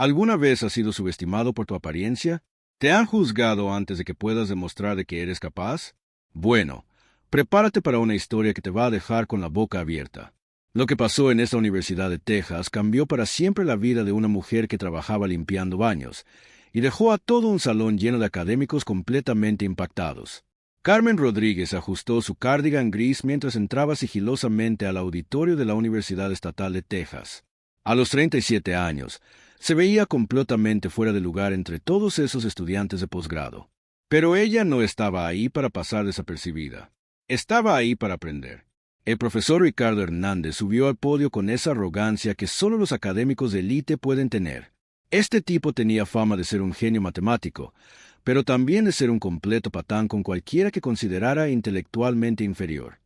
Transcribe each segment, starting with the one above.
¿Alguna vez has sido subestimado por tu apariencia? ¿Te han juzgado antes de que puedas demostrar de que eres capaz? Bueno, prepárate para una historia que te va a dejar con la boca abierta. Lo que pasó en esta Universidad de Texas cambió para siempre la vida de una mujer que trabajaba limpiando baños, y dejó a todo un salón lleno de académicos completamente impactados. Carmen Rodríguez ajustó su cardigan gris mientras entraba sigilosamente al auditorio de la Universidad Estatal de Texas. A los 37 años, se veía completamente fuera de lugar entre todos esos estudiantes de posgrado. Pero ella no estaba ahí para pasar desapercibida. Estaba ahí para aprender. El profesor Ricardo Hernández subió al podio con esa arrogancia que solo los académicos de élite pueden tener. Este tipo tenía fama de ser un genio matemático, pero también de ser un completo patán con cualquiera que considerara intelectualmente inferior.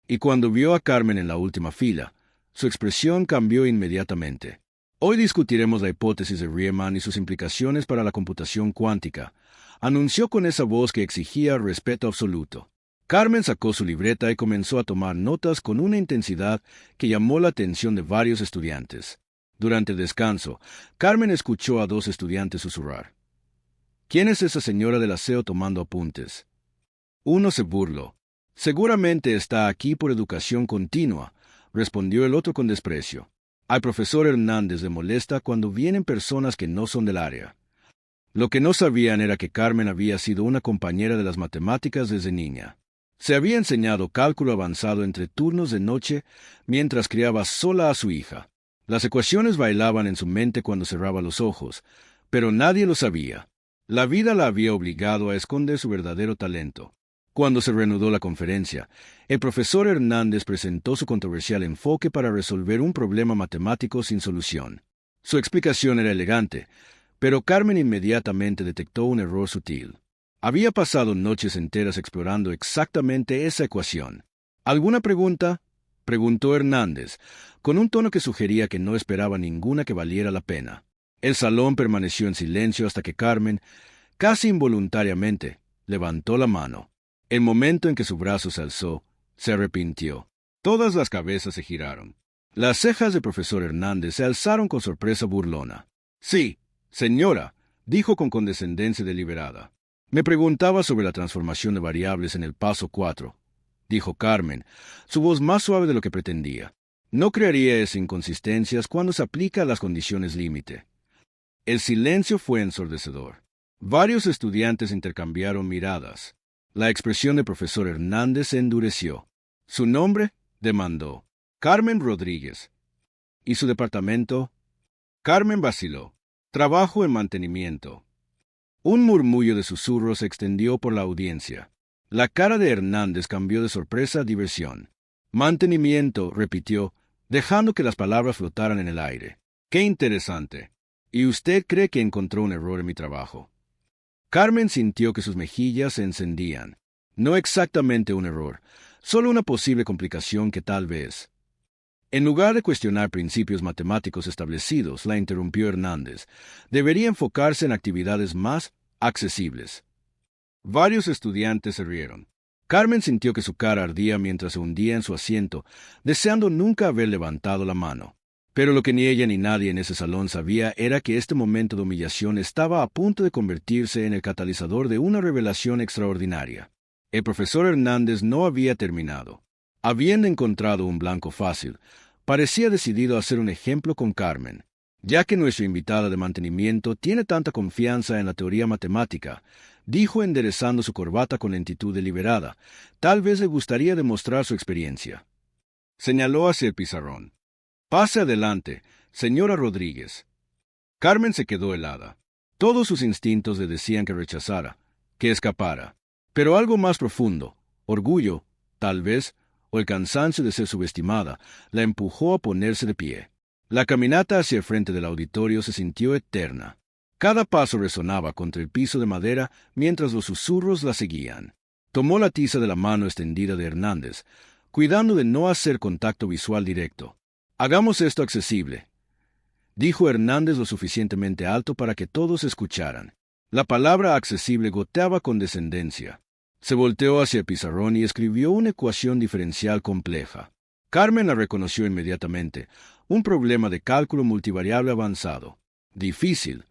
Y cuando vio a Carmen en la última fila, su expresión cambió inmediatamente. Hoy discutiremos la hipótesis de Riemann y sus implicaciones para la computación cuántica, anunció con esa voz que exigía respeto absoluto. Carmen sacó su libreta y comenzó a tomar notas con una intensidad que llamó la atención de varios estudiantes. Durante el descanso, Carmen escuchó a dos estudiantes susurrar. ¿Quién es esa señora del aseo tomando apuntes? Uno se burló. Seguramente está aquí por educación continua, respondió el otro con desprecio. Al profesor Hernández le molesta cuando vienen personas que no son del área. Lo que no sabían era que Carmen había sido una compañera de las matemáticas desde niña. Se había enseñado cálculo avanzado entre turnos de noche mientras criaba sola a su hija. Las ecuaciones bailaban en su mente cuando cerraba los ojos, pero nadie lo sabía. La vida la había obligado a esconder su verdadero talento. Cuando se reanudó la conferencia, el profesor Hernández presentó su controversial enfoque para resolver un problema matemático sin solución. Su explicación era elegante, pero Carmen inmediatamente detectó un error sutil. Había pasado noches enteras explorando exactamente esa ecuación. ¿Alguna pregunta?, preguntó Hernández, con un tono que sugería que no esperaba ninguna que valiera la pena. El salón permaneció en silencio hasta que Carmen, casi involuntariamente, levantó la mano. El momento en que su brazo se alzó, se arrepintió. Todas las cabezas se giraron. Las cejas del profesor Hernández se alzaron con sorpresa burlona. Sí, señora, dijo con condescendencia deliberada. Me preguntaba sobre la transformación de variables en el paso 4, dijo Carmen, su voz más suave de lo que pretendía. No crearía esas inconsistencias cuando se aplica a las condiciones límite. El silencio fue ensordecedor. Varios estudiantes intercambiaron miradas. La expresión del profesor Hernández se endureció. ¿Su nombre?, demandó. Carmen Rodríguez. ¿Y su departamento? Carmen vaciló. Trabajo en mantenimiento. Un murmullo de susurros se extendió por la audiencia. La cara de Hernández cambió de sorpresa a diversión. Mantenimiento, repitió, dejando que las palabras flotaran en el aire. ¡Qué interesante! ¿Y usted cree que encontró un error en mi trabajo? Carmen sintió que sus mejillas se encendían. No exactamente un error, solo una posible complicación que tal vez. En lugar de cuestionar principios matemáticos establecidos, la interrumpió Hernández, debería enfocarse en actividades más accesibles. Varios estudiantes se rieron. Carmen sintió que su cara ardía mientras se hundía en su asiento, deseando nunca haber levantado la mano. Pero lo que ni ella ni nadie en ese salón sabía era que este momento de humillación estaba a punto de convertirse en el catalizador de una revelación extraordinaria. El profesor Hernández no había terminado. Habiendo encontrado un blanco fácil, parecía decidido a hacer un ejemplo con Carmen. Ya que nuestra invitada de mantenimiento tiene tanta confianza en la teoría matemática, dijo enderezando su corbata con lentitud deliberada, tal vez le gustaría demostrar su experiencia. Señaló hacia el pizarrón. Pase adelante, señora Rodríguez. Carmen se quedó helada. Todos sus instintos le decían que rechazara, que escapara. Pero algo más profundo, orgullo, tal vez, o el cansancio de ser subestimada, la empujó a ponerse de pie. La caminata hacia el frente del auditorio se sintió eterna. Cada paso resonaba contra el piso de madera mientras los susurros la seguían. Tomó la tiza de la mano extendida de Hernández, cuidando de no hacer contacto visual directo. Hagamos esto accesible, dijo Hernández lo suficientemente alto para que todos escucharan. La palabra accesible goteaba con descendencia. Se volteó hacia el pizarrón y escribió una ecuación diferencial compleja. Carmen la reconoció inmediatamente, un problema de cálculo multivariable avanzado. Difícil,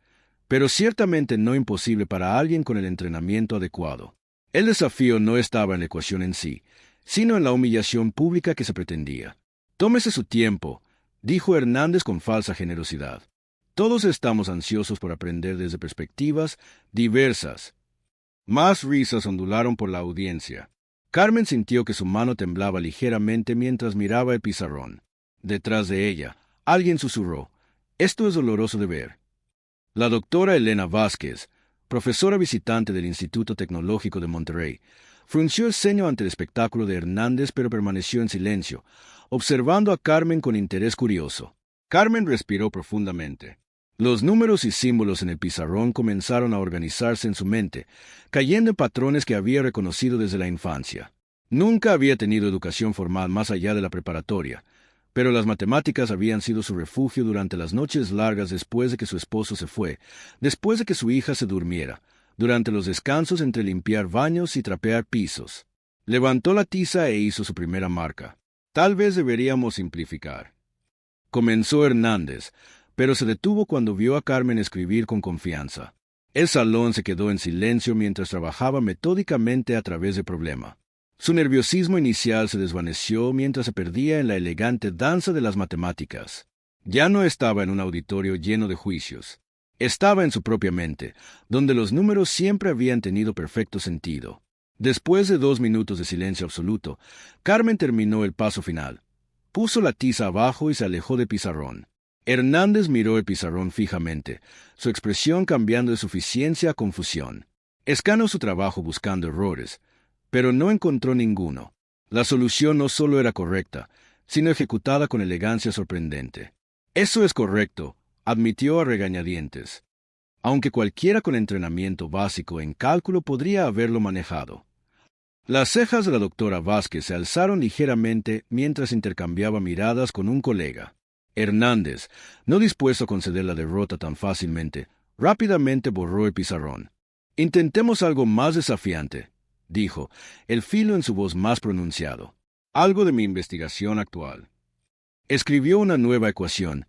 pero ciertamente no imposible para alguien con el entrenamiento adecuado. El desafío no estaba en la ecuación en sí, sino en la humillación pública que se pretendía. Tómese su tiempo, dijo Hernández con falsa generosidad. Todos estamos ansiosos por aprender desde perspectivas diversas. Más risas ondularon por la audiencia. Carmen sintió que su mano temblaba ligeramente mientras miraba el pizarrón. Detrás de ella, alguien susurró: «Esto es doloroso de ver». La doctora Elena Vázquez, profesora visitante del Instituto Tecnológico de Monterrey, frunció el ceño ante el espectáculo de Hernández, pero permaneció en silencio, observando a Carmen con interés curioso. Carmen respiró profundamente. Los números y símbolos en el pizarrón comenzaron a organizarse en su mente, cayendo en patrones que había reconocido desde la infancia. Nunca había tenido educación formal más allá de la preparatoria, pero las matemáticas habían sido su refugio durante las noches largas después de que su esposo se fue, después de que su hija se durmiera, durante los descansos entre limpiar baños y trapear pisos. Levantó la tiza e hizo su primera marca. Tal vez deberíamos simplificar. Comenzó Hernández, pero se detuvo cuando vio a Carmen escribir con confianza. El salón se quedó en silencio mientras trabajaba metódicamente a través del problema. Su nerviosismo inicial se desvaneció mientras se perdía en la elegante danza de las matemáticas. Ya no estaba en un auditorio lleno de juicios. Estaba en su propia mente, donde los números siempre habían tenido perfecto sentido. Después de 2 minutos de silencio absoluto, Carmen terminó el paso final. Puso la tiza abajo y se alejó del pizarrón. Hernández miró el pizarrón fijamente, su expresión cambiando de suficiencia a confusión. Escaneó su trabajo buscando errores, pero no encontró ninguno. La solución no solo era correcta, sino ejecutada con elegancia sorprendente. «Eso es correcto», admitió a regañadientes, aunque cualquiera con entrenamiento básico en cálculo podría haberlo manejado. Las cejas de la doctora Vázquez se alzaron ligeramente mientras intercambiaba miradas con un colega. Hernández, no dispuesto a conceder la derrota tan fácilmente, rápidamente borró el pizarrón. «Intentemos algo más desafiante», dijo, el filo en su voz más pronunciado. «Algo de mi investigación actual». Escribió una nueva ecuación,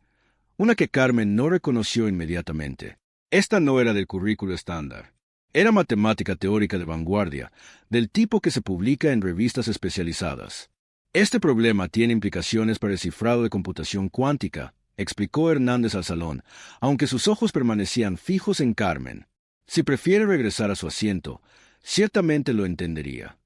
una que Carmen no reconoció inmediatamente. Esta no era del currículo estándar. Era matemática teórica de vanguardia, del tipo que se publica en revistas especializadas. «Este problema tiene implicaciones para el cifrado de computación cuántica», explicó Hernández al salón, aunque sus ojos permanecían fijos en Carmen. «Si prefiere regresar a su asiento, ciertamente lo entendería».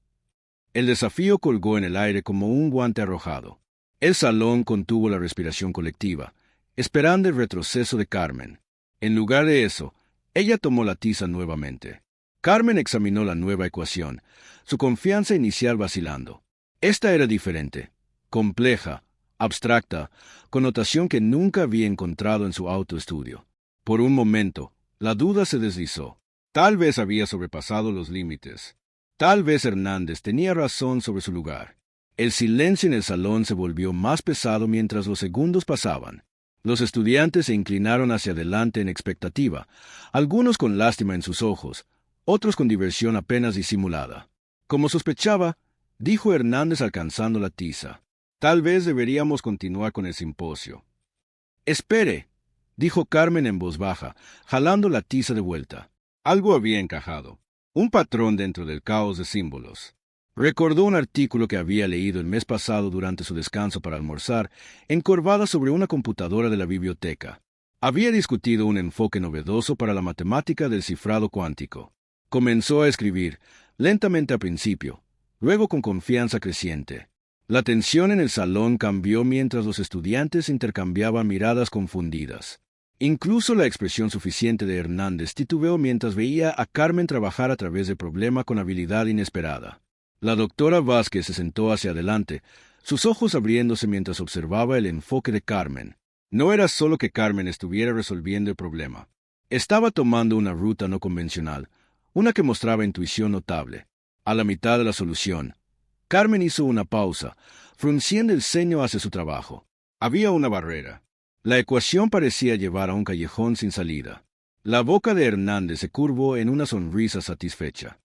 El desafío colgó en el aire como un guante arrojado. El salón contuvo la respiración colectiva, esperando el retroceso de Carmen. En lugar de eso, ella tomó la tiza nuevamente. Carmen examinó la nueva ecuación, su confianza inicial vacilando. Esta era diferente, compleja, abstracta, con notación que nunca había encontrado en su autoestudio. Por un momento, la duda se deslizó. Tal vez había sobrepasado los límites. Tal vez Hernández tenía razón sobre su lugar. El silencio en el salón se volvió más pesado mientras los segundos pasaban. Los estudiantes se inclinaron hacia adelante en expectativa, algunos con lástima en sus ojos, otros con diversión apenas disimulada. Como sospechaba, dijo Hernández alcanzando la tiza, «Tal vez deberíamos continuar con el simposio». «Espere», dijo Carmen en voz baja, jalando la tiza de vuelta. Algo había encajado, un patrón dentro del caos de símbolos. Recordó un artículo que había leído el mes pasado durante su descanso para almorzar, encorvada sobre una computadora de la biblioteca. Había discutido un enfoque novedoso para la matemática del cifrado cuántico. Comenzó a escribir, lentamente al principio, luego con confianza creciente. La tensión en el salón cambió mientras los estudiantes intercambiaban miradas confundidas. Incluso la expresión suficiente de Hernández titubeó mientras veía a Carmen trabajar a través del problema con habilidad inesperada. La doctora Vázquez se sentó hacia adelante, sus ojos abriéndose mientras observaba el enfoque de Carmen. No era solo que Carmen estuviera resolviendo el problema. Estaba tomando una ruta no convencional, una que mostraba intuición notable. A la mitad de la solución, Carmen hizo una pausa, frunciendo el ceño hacia su trabajo. Había una barrera. La ecuación parecía llevar a un callejón sin salida. La boca de Hernández se curvó en una sonrisa satisfecha.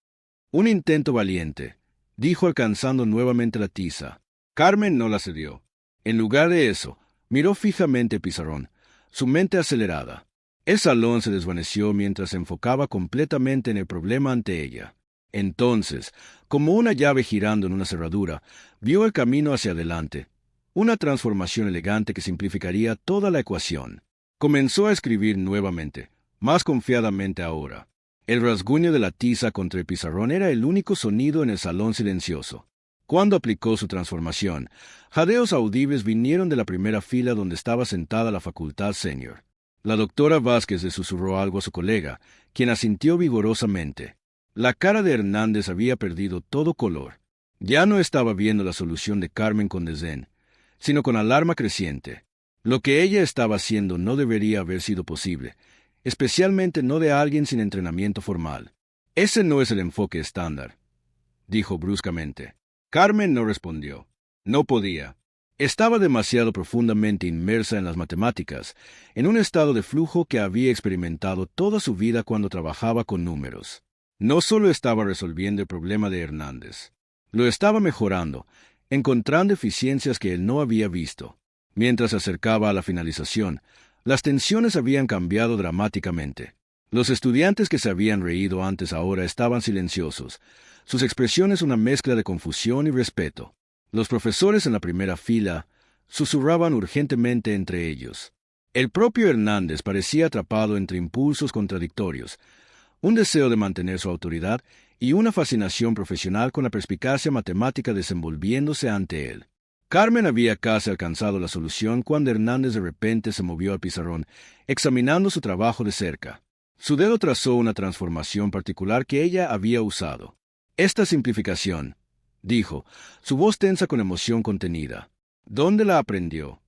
«Un intento valiente», dijo alcanzando nuevamente la tiza. Carmen no la cedió. En lugar de eso, miró fijamente el pizarrón, su mente acelerada. El salón se desvaneció mientras se enfocaba completamente en el problema ante ella. Entonces, como una llave girando en una cerradura, vio el camino hacia adelante, una transformación elegante que simplificaría toda la ecuación. Comenzó a escribir nuevamente, más confiadamente ahora. El rasguño de la tiza contra el pizarrón era el único sonido en el salón silencioso. Cuando aplicó su transformación, jadeos audibles vinieron de la primera fila donde estaba sentada la facultad senior. La doctora Vázquez le susurró algo a su colega, quien asintió vigorosamente. La cara de Hernández había perdido todo color. Ya no estaba viendo la solución de Carmen con desdén, sino con alarma creciente. Lo que ella estaba haciendo no debería haber sido posible, especialmente no de alguien sin entrenamiento formal. Ese no es el enfoque estándar, dijo bruscamente. Carmen no respondió. No podía. Estaba demasiado profundamente inmersa en las matemáticas, en un estado de flujo que había experimentado toda su vida cuando trabajaba con números. No solo estaba resolviendo el problema de Hernández, lo estaba mejorando, encontrando eficiencias que él no había visto. Mientras se acercaba a la finalización, las tensiones habían cambiado dramáticamente. Los estudiantes que se habían reído antes ahora estaban silenciosos, sus expresiones una mezcla de confusión y respeto. Los profesores en la primera fila susurraban urgentemente entre ellos. El propio Hernández parecía atrapado entre impulsos contradictorios, un deseo de mantener su autoridad y una fascinación profesional con la perspicacia matemática desenvolviéndose ante él. Carmen había casi alcanzado la solución cuando Hernández de repente se movió al pizarrón, examinando su trabajo de cerca. Su dedo trazó una transformación particular que ella había usado. Esta simplificación, dijo, su voz tensa con emoción contenida. ¿Dónde la aprendió?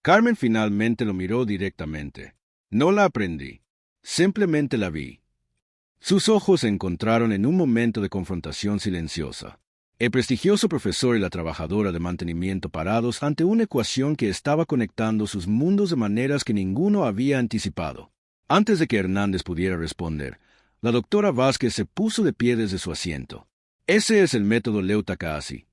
Carmen finalmente lo miró directamente. No la aprendí. Simplemente la vi. Sus ojos se encontraron en un momento de confrontación silenciosa. El prestigioso profesor y la trabajadora de mantenimiento parados ante una ecuación que estaba conectando sus mundos de maneras que ninguno había anticipado. Antes de que Hernández pudiera responder, la doctora Vázquez se puso de pie desde su asiento. Ese es el método Leu Takahashi,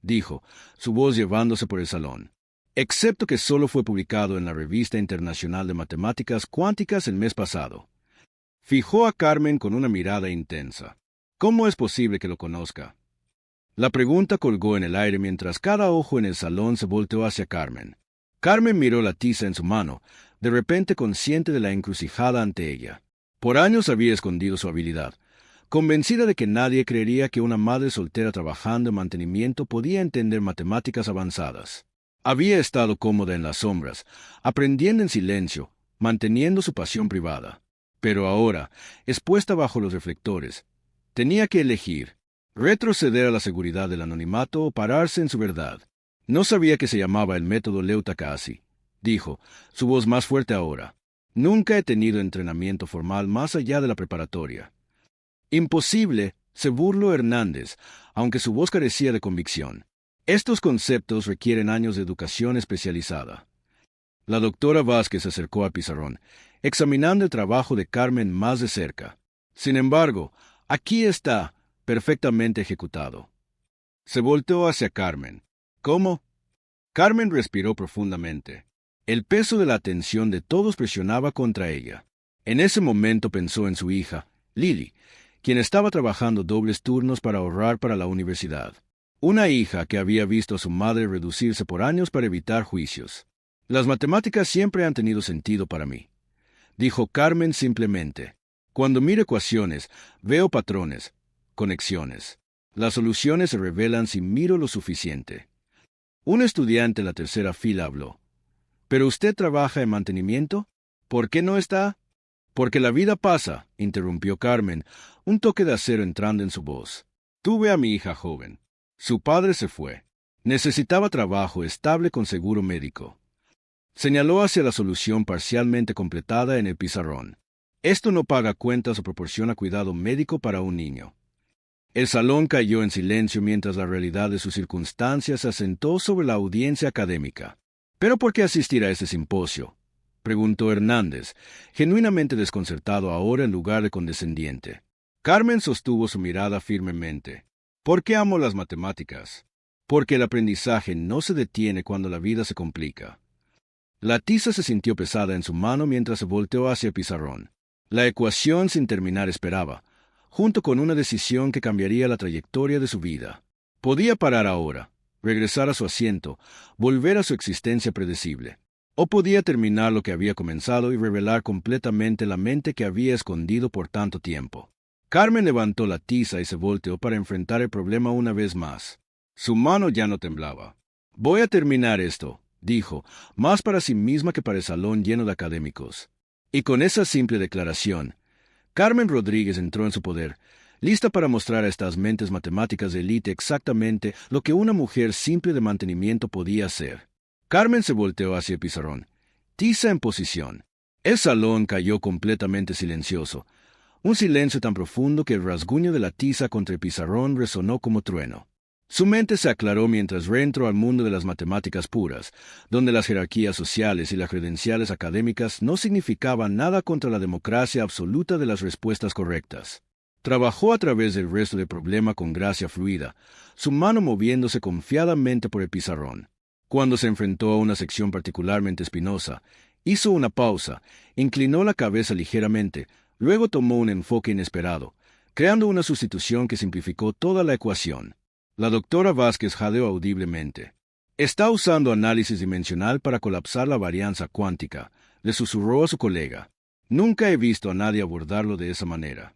dijo, su voz llevándose por el salón. Excepto que solo fue publicado en la Revista Internacional de Matemáticas Cuánticas el mes pasado. Fijó a Carmen con una mirada intensa. ¿Cómo es posible que lo conozca? La pregunta colgó en el aire mientras cada ojo en el salón se volteó hacia Carmen. Carmen miró la tiza en su mano, de repente consciente de la encrucijada ante ella. Por años había escondido su habilidad, convencida de que nadie creería que una madre soltera trabajando en mantenimiento podía entender matemáticas avanzadas. Había estado cómoda en las sombras, aprendiendo en silencio, manteniendo su pasión privada. Pero ahora, expuesta bajo los reflectores, tenía que elegir, retroceder a la seguridad del anonimato o pararse en su verdad. No sabía que se llamaba el método Leu Takahashi, dijo, su voz más fuerte ahora. Nunca he tenido entrenamiento formal más allá de la preparatoria. Imposible, se burló Hernández, aunque su voz carecía de convicción. Estos conceptos requieren años de educación especializada. La doctora Vázquez se acercó al pizarrón, examinando el trabajo de Carmen más de cerca. Sin embargo, aquí está, perfectamente ejecutado. Se volteó hacia Carmen. ¿Cómo? Carmen respiró profundamente. El peso de la atención de todos presionaba contra ella. En ese momento pensó en su hija, Lily, quien estaba trabajando dobles turnos para ahorrar para la universidad. Una hija que había visto a su madre reducirse por años para evitar juicios. Las matemáticas siempre han tenido sentido para mí, dijo Carmen simplemente. Cuando miro ecuaciones, veo patrones, conexiones. Las soluciones se revelan si miro lo suficiente. Un estudiante en la tercera fila habló. ¿Pero usted trabaja en mantenimiento? ¿Por qué no está? Porque la vida pasa, interrumpió Carmen, un toque de acero entrando en su voz. Tuve a mi hija joven. Su padre se fue. Necesitaba trabajo estable con seguro médico. Señaló hacia la solución parcialmente completada en el pizarrón. Esto no paga cuentas o proporciona cuidado médico para un niño. El salón cayó en silencio mientras la realidad de sus circunstancias se asentó sobre la audiencia académica. ¿Pero por qué asistir a ese simposio?, preguntó Hernández, genuinamente desconcertado ahora en lugar de condescendiente. Carmen sostuvo su mirada firmemente. ¿Por qué amo las matemáticas? Porque el aprendizaje no se detiene cuando la vida se complica. La tiza se sintió pesada en su mano mientras se volteó hacia el pizarrón. La ecuación sin terminar esperaba, junto con una decisión que cambiaría la trayectoria de su vida. Podía parar ahora, regresar a su asiento, volver a su existencia predecible. O podía terminar lo que había comenzado y revelar completamente la mente que había escondido por tanto tiempo. Carmen levantó la tiza y se volteó para enfrentar el problema una vez más. Su mano ya no temblaba. «Voy a terminar esto», dijo, más para sí misma que para el salón lleno de académicos. Y con esa simple declaración, Carmen Rodríguez entró en su poder, lista para mostrar a estas mentes matemáticas de élite exactamente lo que una mujer simple de mantenimiento podía hacer. Carmen se volteó hacia el pizarrón, tiza en posición. El salón cayó completamente silencioso, un silencio tan profundo que el rasguño de la tiza contra el pizarrón resonó como trueno. Su mente se aclaró mientras reentró al mundo de las matemáticas puras, donde las jerarquías sociales y las credenciales académicas no significaban nada contra la democracia absoluta de las respuestas correctas. Trabajó a través del resto del problema con gracia fluida, su mano moviéndose confiadamente por el pizarrón. Cuando se enfrentó a una sección particularmente espinosa, hizo una pausa, inclinó la cabeza ligeramente, luego tomó un enfoque inesperado, creando una sustitución que simplificó toda la ecuación. La doctora Vázquez jadeó audiblemente. «Está usando análisis dimensional para colapsar la varianza cuántica», le susurró a su colega. «Nunca he visto a nadie abordarlo de esa manera».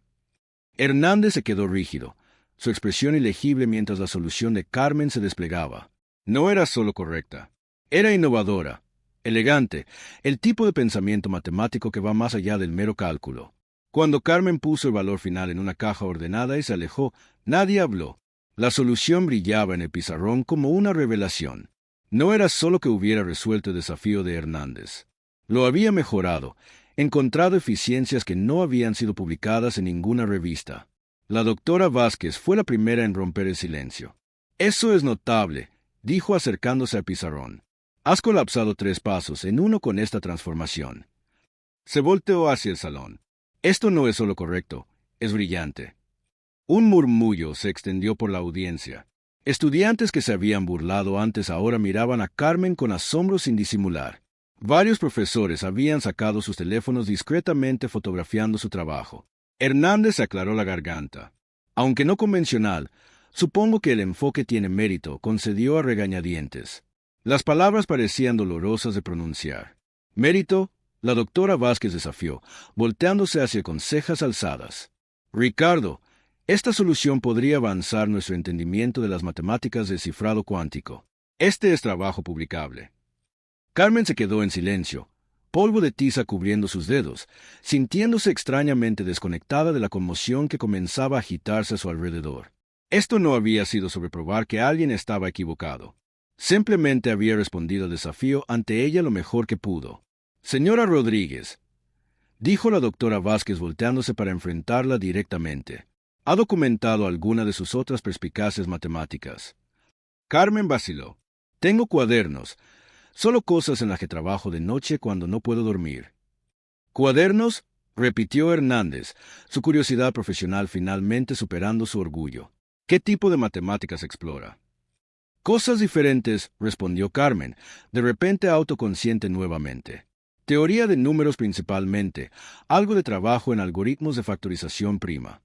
Hernández se quedó rígido, su expresión ilegible mientras la solución de Carmen se desplegaba. No era solo correcta, era innovadora, elegante, el tipo de pensamiento matemático que va más allá del mero cálculo. Cuando Carmen puso el valor final en una caja ordenada y se alejó, nadie habló. La solución brillaba en el pizarrón como una revelación. No era solo que hubiera resuelto el desafío de Hernández. Lo había mejorado, encontrado eficiencias que no habían sido publicadas en ninguna revista. La doctora Vázquez fue la primera en romper el silencio. «Eso es notable», dijo acercándose al pizarrón. «Has colapsado 3 pasos en uno con esta transformación». Se volteó hacia el salón. «Esto no es solo correcto, es brillante». Un murmullo se extendió por la audiencia. Estudiantes que se habían burlado antes ahora miraban a Carmen con asombro sin disimular. Varios profesores habían sacado sus teléfonos discretamente fotografiando su trabajo. Hernández aclaró la garganta. «Aunque no convencional, supongo que el enfoque tiene mérito», concedió a regañadientes. Las palabras parecían dolorosas de pronunciar. «Mérito», la doctora Vázquez desafió, volteándose hacia él con cejas alzadas. «Ricardo, esta solución podría avanzar nuestro entendimiento de las matemáticas de cifrado cuántico. Este es trabajo publicable». Carmen se quedó en silencio, polvo de tiza cubriendo sus dedos, sintiéndose extrañamente desconectada de la conmoción que comenzaba a agitarse a su alrededor. Esto no había sido sobre probar que alguien estaba equivocado. Simplemente había respondido al desafío ante ella lo mejor que pudo. «Señora Rodríguez», dijo la doctora Vázquez volteándose para enfrentarla directamente, «¿ha documentado alguna de sus otras perspicaces matemáticas?» Carmen vaciló. «Tengo cuadernos, solo cosas en las que trabajo de noche cuando no puedo dormir». «¿Cuadernos?», repitió Hernández, su curiosidad profesional finalmente superando su orgullo. «¿Qué tipo de matemáticas explora?» «Cosas diferentes», respondió Carmen, de repente autoconsciente nuevamente. «Teoría de números principalmente, algo de trabajo en algoritmos de factorización prima».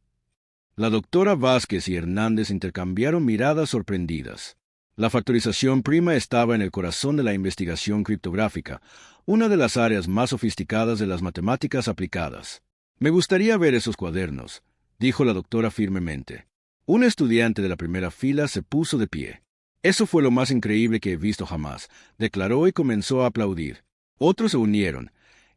La doctora Vázquez y Hernández intercambiaron miradas sorprendidas. La factorización prima estaba en el corazón de la investigación criptográfica, una de las áreas más sofisticadas de las matemáticas aplicadas. «Me gustaría ver esos cuadernos», dijo la doctora firmemente. Un estudiante de la primera fila se puso de pie. «Eso fue lo más increíble que he visto jamás», declaró y comenzó a aplaudir. Otros se unieron,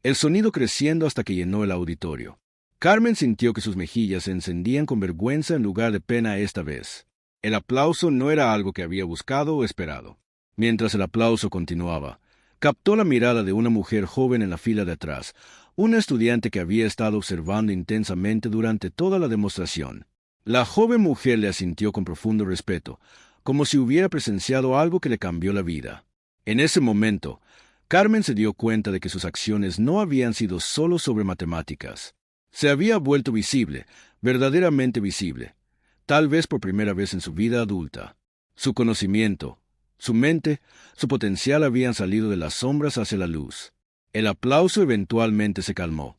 el sonido creciendo hasta que llenó el auditorio. Carmen sintió que sus mejillas se encendían con vergüenza en lugar de pena esta vez. El aplauso no era algo que había buscado o esperado. Mientras el aplauso continuaba, captó la mirada de una mujer joven en la fila de atrás, una estudiante que había estado observando intensamente durante toda la demostración. La joven mujer le asintió con profundo respeto, como si hubiera presenciado algo que le cambió la vida. En ese momento, Carmen se dio cuenta de que sus acciones no habían sido solo sobre matemáticas. Se había vuelto visible, verdaderamente visible, tal vez por primera vez en su vida adulta. Su conocimiento, Su mente, su potencial habían salido de las sombras hacia la luz. El aplauso eventualmente se calmó.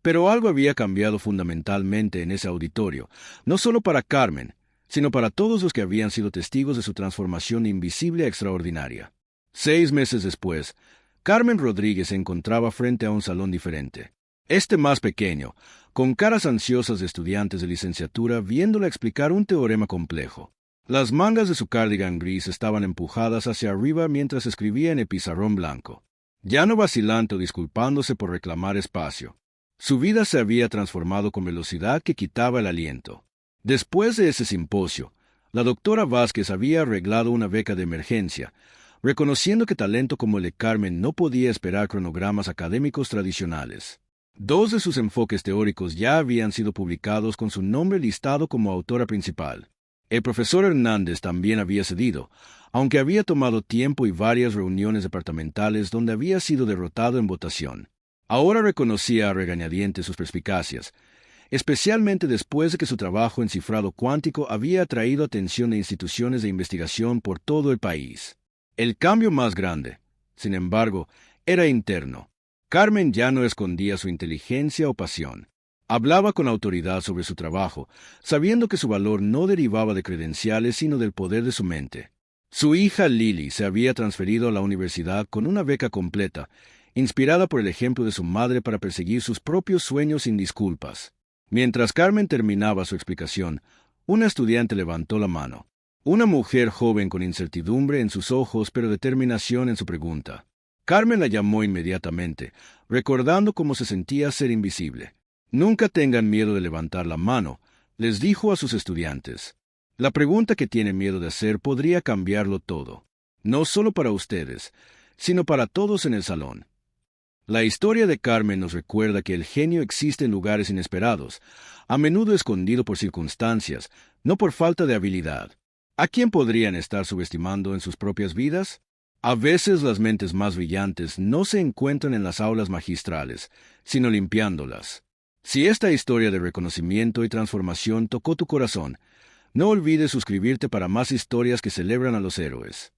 Pero algo había cambiado fundamentalmente en ese auditorio, no solo para Carmen, sino para todos los que habían sido testigos de su transformación invisible e extraordinaria. 6 meses después, Carmen Rodríguez se encontraba frente a un salón diferente. Este más pequeño, con caras ansiosas de estudiantes de licenciatura viéndola explicar un teorema complejo. Las mangas de su cardigan gris estaban empujadas hacia arriba mientras escribía en el pizarrón blanco, ya no vacilante o disculpándose por reclamar espacio. Su vida se había transformado con velocidad que quitaba el aliento. Después de ese simposio, la doctora Vázquez había arreglado una beca de emergencia, reconociendo que talento como el de Carmen no podía esperar cronogramas académicos tradicionales. 2 de sus enfoques teóricos ya habían sido publicados con su nombre listado como autora principal. El profesor Hernández también había cedido, aunque había tomado tiempo y varias reuniones departamentales donde había sido derrotado en votación. Ahora reconocía a regañadientes sus perspicacias, especialmente después de que su trabajo en cifrado cuántico había atraído atención de instituciones de investigación por todo el país. El cambio más grande, sin embargo, era interno. Carmen ya no escondía su inteligencia o pasión. Hablaba con autoridad sobre su trabajo, sabiendo que su valor no derivaba de credenciales sino del poder de su mente. Su hija Lily se había transferido a la universidad con una beca completa, inspirada por el ejemplo de su madre para perseguir sus propios sueños sin disculpas. Mientras Carmen terminaba su explicación, una estudiante levantó la mano. Una mujer joven con incertidumbre en sus ojos pero determinación en su pregunta. Carmen la llamó inmediatamente, recordando cómo se sentía ser invisible. Nunca tengan miedo de levantar la mano, les dijo a sus estudiantes. La pregunta que tienen miedo de hacer podría cambiarlo todo. No solo para ustedes, sino para todos en el salón. La historia de Carmen nos recuerda que el genio existe en lugares inesperados, a menudo escondido por circunstancias, no por falta de habilidad. ¿A quién podrían estar subestimando en sus propias vidas? A veces las mentes más brillantes no se encuentran en las aulas magistrales, sino limpiándolas. Si esta historia de reconocimiento y transformación tocó tu corazón, no olvides suscribirte para más historias que celebran a los héroes.